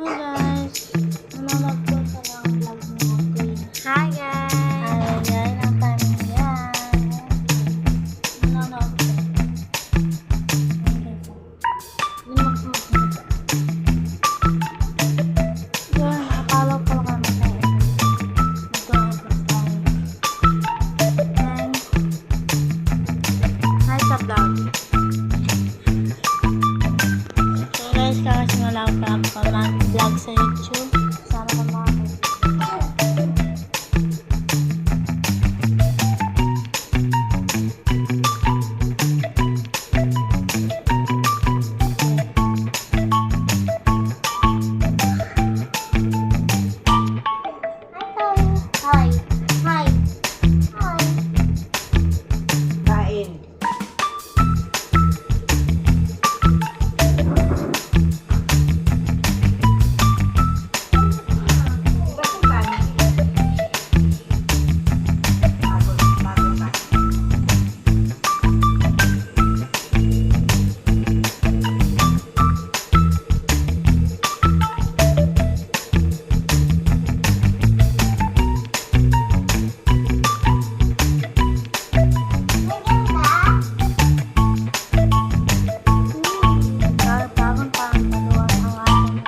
Hi guys! Nanonood po sa lang vlog ni Ate. Hi guys! Ayan ang time yan. Nanonood po. Hindi mag-vlog. Yun, nakapalaw po lang kami sa nag-vlog tayo. And, hi sa vlog. So guys, kakasimula ko pa mag-vlog sa YouTube. Sana ka makakita. Hi. Hi. Hi. Kain. Bakit kanin? Bago pa. Bagong maluwag ang ating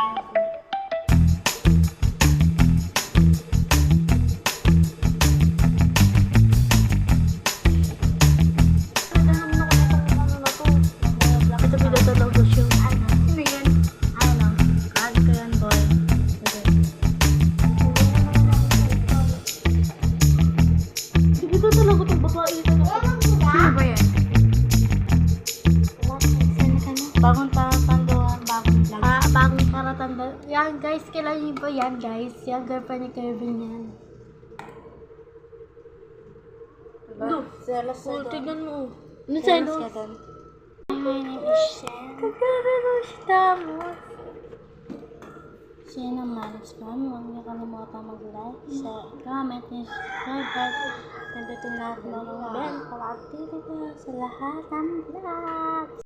ito pinatalaga siya. Ano yan? Ano? Kahit ko yan, boy. Hindi ba talaga itong babae ito? Sino ba yan? Bagong paratanduan, bagong vlog. Bagong paratanduan. Yan guys, kailan niyo ba yan guys? Yan, girlfriend ni Kevin yan. Selos na doon. Tignan mo. Ano sa'yo? Selos ka doon. My name is Shen. Kagano estamos. Shen naman. Huwag niyo kalimutan mag-like, comment, and subscribe. Nandito na ako ng bell para updated sa lahat ng vlogs.